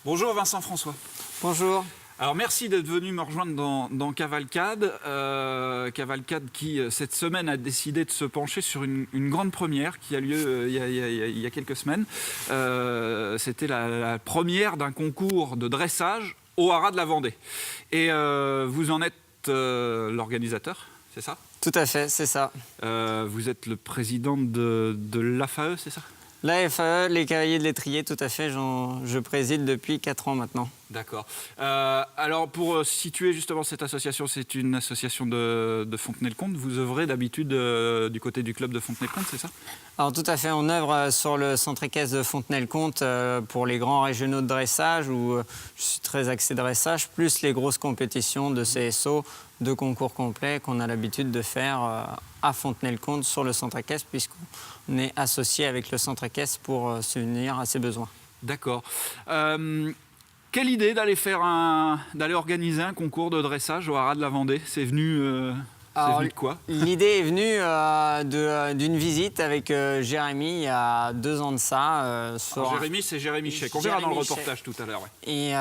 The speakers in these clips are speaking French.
Bonjour Vincent François. Bonjour. Alors merci d'être venu me rejoindre dans Cavalcade. Cavalcade qui, cette semaine, a décidé de se pencher sur une grande première qui a lieu il y a quelques semaines. C'était la première d'un concours de dressage au Haras de la Vendée. Et vous en êtes l'organisateur, c'est ça? Tout à fait, c'est ça. Vous êtes le président de l'AFAE, c'est ça? La FAE, les Cavaliers de l'Étrier, tout à fait, je préside depuis 4 ans maintenant. D'accord. Alors, pour situer justement cette association, c'est une association de Fontenay-le-Comte. Vous œuvrez d'habitude du côté du club de Fontenay-le-Comte, c'est ça? Alors tout à fait, on œuvre sur le centre équestre de Fontenay-le-Comte pour les grands régionaux de dressage, où je suis très axé dressage, plus les grosses compétitions de CSO, de concours complets qu'on a l'habitude de faire à Fontenay-le-Comte sur le centre équestre, puisqu'on est associé avec le centre équestre pour s'unir à ses besoins. D'accord. Quelle idée d'aller organiser un concours de dressage au Haras de la Vendée? C'est venu de quoi? L'idée est venue d'une visite avec Jérémy il y a 2 ans de ça. Jérémy, c'est Jérémy Chet, qu'on verra dans le reportage tout à l'heure. Ouais. Et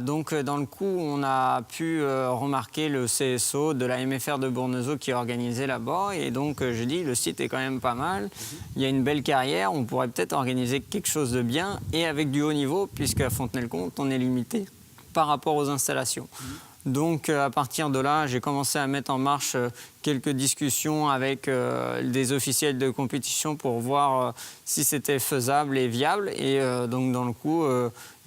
donc, dans le coup, on a pu remarquer le CSO de la MFR de Bournezeau qui est organisé là-bas. Et donc, j'ai dit, le site est quand même pas mal. Il y a une belle carrière. On pourrait peut-être organiser quelque chose de bien et avec du haut niveau, puisqu'à Fontenay-le-Comte, on est limité par rapport aux installations. Donc, à partir de là, j'ai commencé à mettre en marche quelques discussions avec des officiels de compétition pour voir si c'était faisable et viable. Et donc, dans le coup,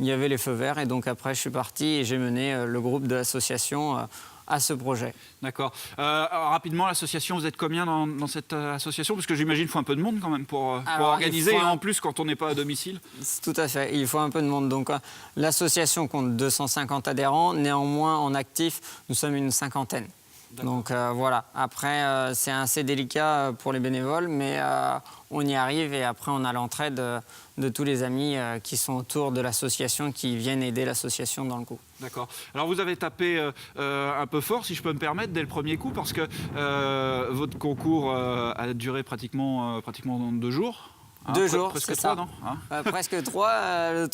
il y avait les feux verts. Et donc, après, je suis parti et j'ai mené le groupe de l'association à ce projet. D'accord. Alors, rapidement, l'association, vous êtes combien dans cette association? Parce que j'imagine qu'il faut un peu de monde quand même pour organiser, et en plus quand on n'est pas à domicile. Tout à fait, il faut un peu de monde. Donc l'association compte 250 adhérents, néanmoins en actif, nous sommes une 50aine. Donc voilà, après c'est assez délicat pour les bénévoles, mais on y arrive et après on a l'entraide de tous les amis qui sont autour de l'association, qui viennent aider l'association dans le coup. D'accord. Alors vous avez tapé un peu fort, si je peux me permettre, dès le premier coup, parce que votre concours a duré pratiquement 2 jours. 2 jours, presque c'est 3, ça. non? Presque 3.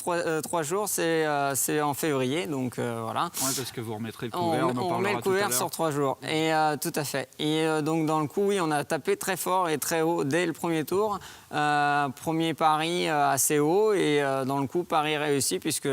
3 jours, c'est en février, donc voilà. Oui, parce que vous remettrez le couvert, on remet le couvert sur 3 jours. Et tout à fait. Et donc dans le coup, oui, on a tapé très fort et très haut dès le premier tour. Premier pari assez haut et dans le coup, pari réussi puisque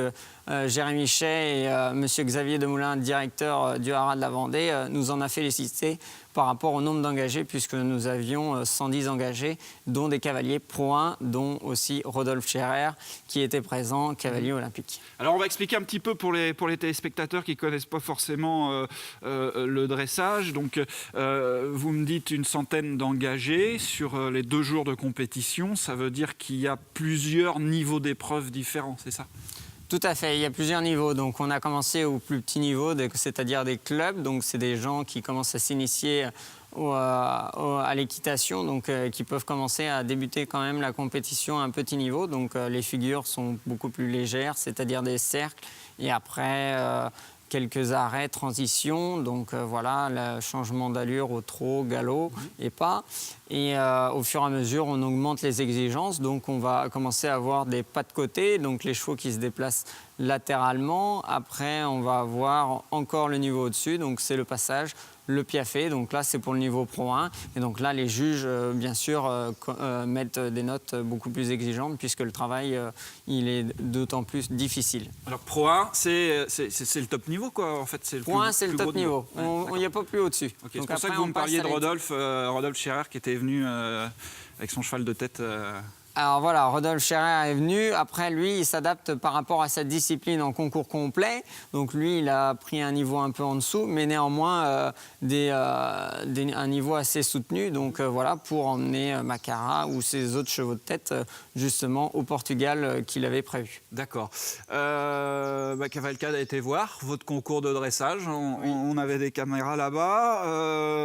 Jérémy Chet et M. Xavier Demoulin, directeur du Haras de la Vendée, nous en a félicité par rapport au nombre d'engagés, puisque nous avions 110 engagés, dont des cavaliers Pro 1, dont aussi Rodolphe Scherer, qui était présent, cavalier olympique. Alors on va expliquer un petit peu pour les téléspectateurs qui ne connaissent pas forcément le dressage. Donc vous me dites une centaine d'engagés sur les 2 jours de compétition. Ça veut dire qu'il y a plusieurs niveaux d'épreuves différents, c'est ça? Tout à fait, il y a plusieurs niveaux. Donc on a commencé au plus petit niveau, c'est-à-dire des clubs. Donc c'est des gens qui commencent à s'initier à l'équitation, donc qui peuvent commencer à débuter quand même la compétition à un petit niveau. Donc les figures sont beaucoup plus légères, c'est-à-dire des cercles. Et après, quelques arrêts, transitions, donc voilà, le changement d'allure au trot, galop et pas. Et au fur et à mesure, on augmente les exigences, donc on va commencer à avoir des pas de côté, donc les chevaux qui se déplacent latéralement. Après, on va avoir encore le niveau au-dessus, donc c'est le passage, le piafé, donc là c'est pour le niveau Pro 1. Et donc là, les juges, bien sûr, mettent des notes beaucoup plus exigeantes puisque le travail, il est d'autant plus difficile. Alors Pro 1, c'est le top niveau, quoi, en fait. Pro 1, c'est le top niveau. Il n'y a pas plus au-dessus. Okay, c'est pour ça que vous me parliez de Rodolphe Scherer qui était venu avec son cheval de tête. Alors voilà, Rodolphe Scherer est venu. Après, lui, il s'adapte par rapport à sa discipline en concours complet. Donc lui, il a pris un niveau un peu en dessous, mais néanmoins un niveau assez soutenu. Donc voilà, pour emmener Macara ou ses autres chevaux de tête, justement, au Portugal qu'il avait prévu. D'accord. Cavalcade a été voir votre concours de dressage. On avait des caméras là-bas.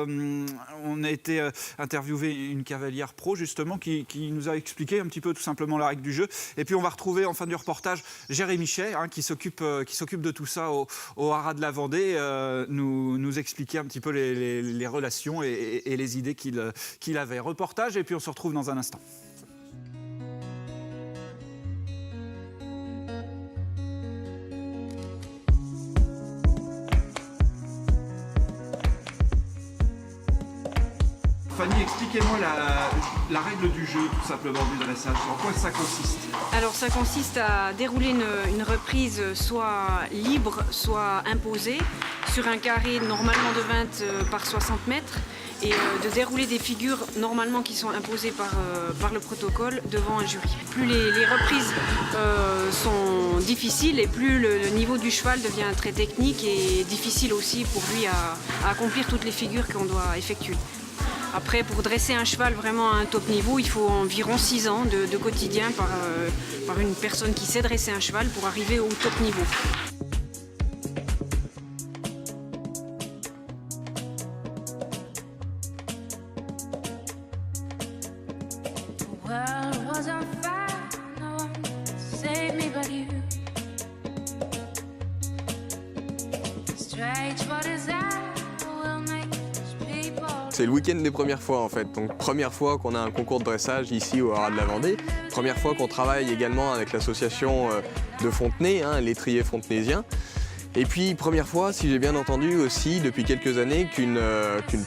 On a été interviewé une cavalière pro, justement, qui nous a expliqué un petit peu tout simplement la règle du jeu. Et puis on va retrouver en fin du reportage Jérémy Chet, qui s'occupe de tout ça au Haras de la Vendée, nous expliquer un petit peu les relations et les idées qu'il avait. Reportage, et puis on se retrouve dans un instant. Fanny, expliquez-moi la règle du jeu, tout simplement, du dressage. En quoi ça consiste? Alors ça consiste à dérouler une reprise soit libre, soit imposée, sur un carré normalement de 20 par 60 mètres, et de dérouler des figures normalement qui sont imposées par le protocole devant un jury. Plus les reprises sont difficiles et plus le niveau du cheval devient très technique et difficile aussi pour lui à accomplir toutes les figures qu'on doit effectuer. Après, pour dresser un cheval vraiment à un top niveau, il faut environ 6 ans de quotidien par une personne qui sait dresser un cheval pour arriver au top niveau. C'est le week-end des premières fois en fait, donc première fois qu'on a un concours de dressage ici au Haras de la Vendée, première fois qu'on travaille également avec l'association de Fontenay, l'étrier fontenaisien. Et puis première fois, si j'ai bien entendu aussi, depuis quelques années, qu'une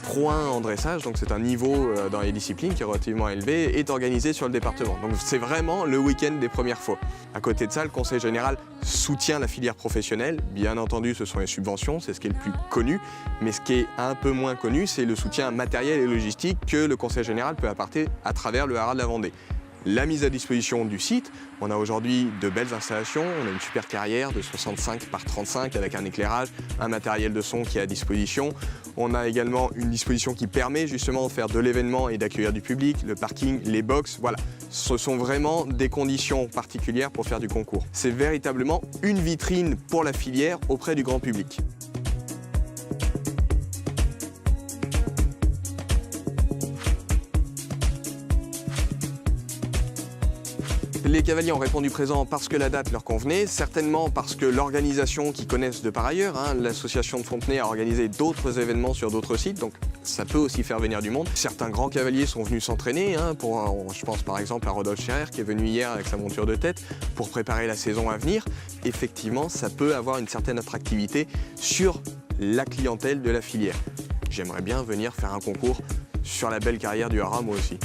Pro 1 en dressage, donc c'est un niveau dans les disciplines qui est relativement élevé, est organisé sur le département. Donc c'est vraiment le week-end des premières fois. À côté de ça, le Conseil général soutient la filière professionnelle. Bien entendu, ce sont les subventions, c'est ce qui est le plus connu. Mais ce qui est un peu moins connu, c'est le soutien matériel et logistique que le Conseil général peut apporter à travers le Haras de la Vendée. La mise à disposition du site, on a aujourd'hui de belles installations, on a une super carrière de 65 par 35 avec un éclairage, un matériel de son qui est à disposition. On a également une disposition qui permet justement de faire de l'événement et d'accueillir du public, le parking, les box, voilà. Ce sont vraiment des conditions particulières pour faire du concours. C'est véritablement une vitrine pour la filière auprès du grand public. Les cavaliers ont répondu présent parce que la date leur convenait, certainement parce que l'organisation qu'ils connaissent de par ailleurs, l'association de Fontenay a organisé d'autres événements sur d'autres sites, donc ça peut aussi faire venir du monde. Certains grands cavaliers sont venus s'entraîner, je pense par exemple à Rodolphe Scherer qui est venu hier avec sa monture de tête pour préparer la saison à venir. Effectivement, ça peut avoir une certaine attractivité sur la clientèle de la filière. J'aimerais bien venir faire un concours sur la belle carrière du Haras moi aussi.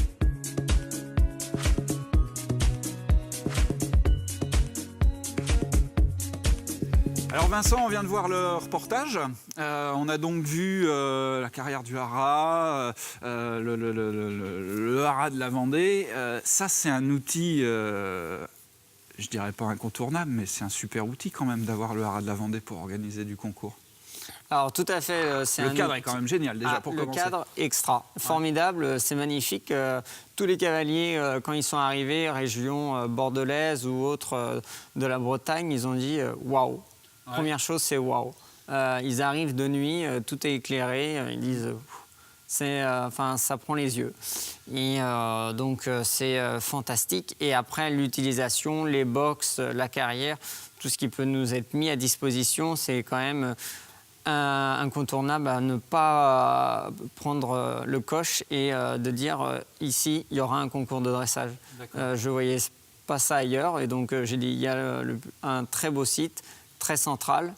Alors Vincent, on vient de voir le reportage. On a donc vu la carrière du Haras, le Haras de la Vendée. Ça, c'est un outil, je dirais pas incontournable, mais c'est un super outil quand même d'avoir le Haras de la Vendée pour organiser du concours. Alors tout à fait. Le cadre est quand même génial déjà pour commencer. Le cadre extra, formidable, c'est magnifique. Tous les cavaliers, quand ils sont arrivés, région bordelaise ou autre de la Bretagne, ils ont dit waouh. Ouais. Première chose, c'est waouh. Ils arrivent de nuit, tout est éclairé, ils disent ça prend les yeux. Et donc c'est fantastique. Et après l'utilisation, les box, la carrière, tout ce qui peut nous être mis à disposition, c'est quand même incontournable à ne pas prendre le coche et de dire ici il y aura un concours de dressage. Je voyais pas ça ailleurs et donc j'ai dit il y a un très beau site, très central,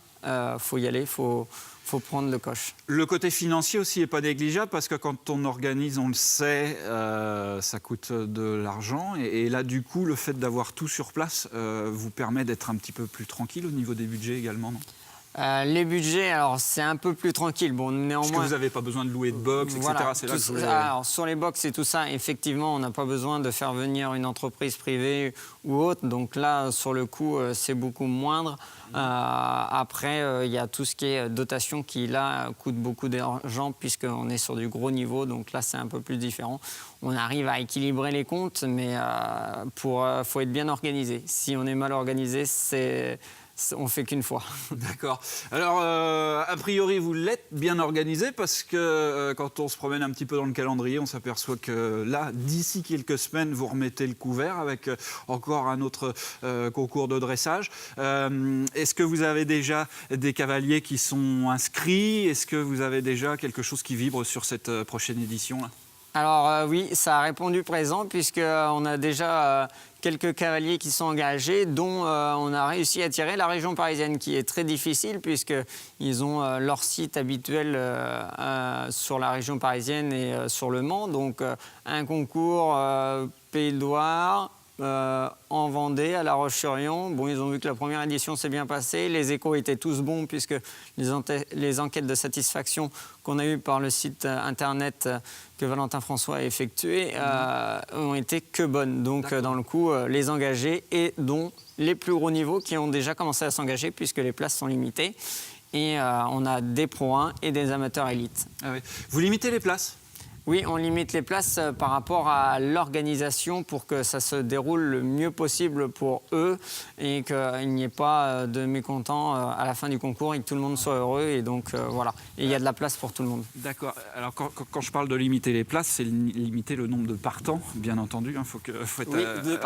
faut y aller, faut prendre le coche. Le côté financier aussi n'est pas négligeable parce que quand on organise, on le sait, ça coûte de l'argent. Et là, du coup, le fait d'avoir tout sur place vous permet d'être un petit peu plus tranquille au niveau des budgets également, non ? Les budgets, alors c'est un peu plus tranquille. Bon, néanmoins, parce que vous n'avez pas besoin de louer de box, etc. Voilà, c'est là que je voulais... Alors, sur les box et tout ça, effectivement, on n'a pas besoin de faire venir une entreprise privée ou autre. Donc là, sur le coup, c'est beaucoup moindre. Après, il y a tout ce qui est dotation qui, là, coûte beaucoup d'argent puisqu'on est sur du gros niveau. Donc là, c'est un peu plus différent. On arrive à équilibrer les comptes, mais faut être bien organisé. Si on est mal organisé, on fait qu'une fois. D'accord. Alors, a priori, vous l'êtes bien organisé parce que quand on se promène un petit peu dans le calendrier, on s'aperçoit que là, d'ici quelques semaines, vous remettez le couvert avec encore un autre concours de dressage. Est-ce que vous avez déjà des cavaliers qui sont inscrits ? Est-ce que vous avez déjà quelque chose qui vibre sur cette prochaine édition là ? Alors oui, ça a répondu présent puisqu'on a déjà quelques cavaliers qui sont engagés, dont on a réussi à attirer la région parisienne, qui est très difficile puisqu'ils ont leur site habituel sur la région parisienne et sur Le Mans. Donc un concours Pays de Loire, en Vendée, à La Roche-sur-Yon. Bon, ils ont vu que la première édition s'est bien passée. Les échos étaient tous bons puisque les enquêtes de satisfaction qu'on a eues par le site internet que Valentin François a effectué ont été que bonnes. Donc, dans le coup, les engagés et dont les plus gros niveaux qui ont déjà commencé à s'engager puisque les places sont limitées. Et on a des Pro 1 et des amateurs élites. Ah oui. Vous limitez les places ? Oui, on limite les places par rapport à l'organisation pour que ça se déroule le mieux possible pour eux et qu'il n'y ait pas de mécontents à la fin du concours et que tout le monde soit heureux. Et donc voilà, et il y a de la place pour tout le monde. D'accord. Alors quand je parle de limiter les places, c'est limiter le nombre de partants, bien entendu. Il faut être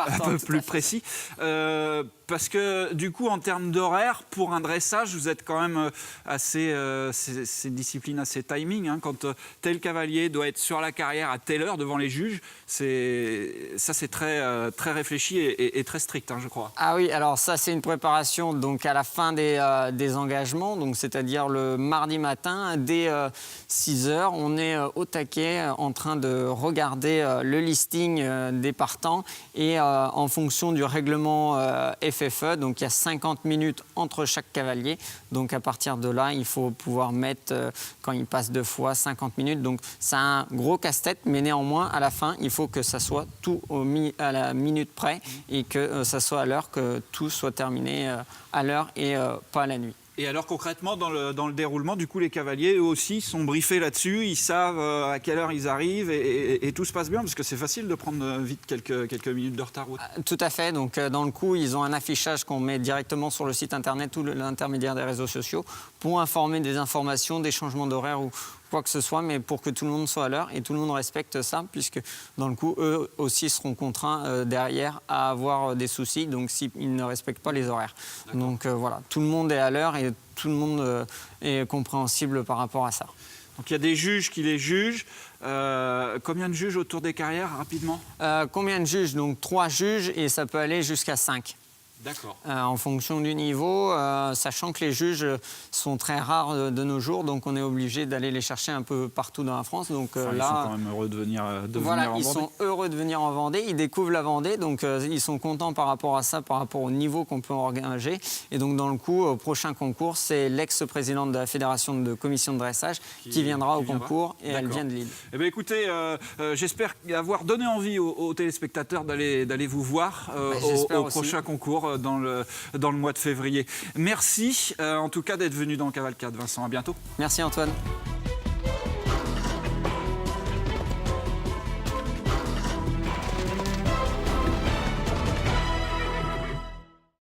un peu plus précis. Parce que du coup, en termes d'horaire, pour un dressage, vous êtes quand même assez... c'est une discipline assez timing. Hein, quand tel cavalier doit être sur la carrière à telle heure devant les juges, c'est très, très réfléchi et très strict, hein, je crois. Ah oui, alors ça, c'est une préparation donc à la fin des engagements, donc c'est-à-dire le mardi matin, dès 6 h, on est au taquet en train de regarder le listing des partants et en fonction du règlement FFE, donc il y a 50 minutes entre chaque cavalier. Donc à partir de là, il faut pouvoir mettre, quand il passe 2 fois, 50 minutes. Donc c'est un gros casse-tête, mais néanmoins, à la fin, il faut que ça soit tout à la minute près et que ça soit à l'heure, que tout soit terminé à l'heure et pas à la nuit. Et alors concrètement, dans le déroulement, du coup, les cavaliers, eux aussi, sont briefés là-dessus. Ils savent à quelle heure ils arrivent et tout se passe bien, parce que c'est facile de prendre vite quelques minutes de retard. Tout à fait. Donc, dans le coup, ils ont un affichage qu'on met directement sur le site internet ou l'intermédiaire des réseaux sociaux pour informer des informations, des changements d'horaire ou quoi que ce soit, mais pour que tout le monde soit à l'heure et tout le monde respecte ça, puisque dans le coup, eux aussi seront contraints derrière à avoir des soucis, donc s'ils ne respectent pas les horaires. Donc voilà, tout le monde est à l'heure et tout le monde est compréhensible par rapport à ça. Donc il y a des juges qui les jugent. Combien de juges autour des carrières, rapidement ? Combien de juges ? Donc 3 juges et ça peut aller jusqu'à 5. D'accord. En fonction du niveau, sachant que les juges sont très rares de nos jours, donc on est obligé d'aller les chercher un peu partout dans la France. Donc là, ils sont quand même heureux de venir en Vendée. Ils sont heureux de venir en Vendée, ils découvrent la Vendée, donc ils sont contents par rapport à ça, par rapport au niveau qu'on peut engager. Et donc dans le coup, au prochain concours, c'est l'ex-présidente de la Fédération de commission de dressage qui viendra au concours et elle vient de Lille. Eh bien, écoutez, j'espère avoir donné envie aux téléspectateurs d'aller vous voir au prochain concours dans le mois de février. Merci en tout cas d'être venu dans Cavalcade, Vincent. À bientôt. Merci Antoine.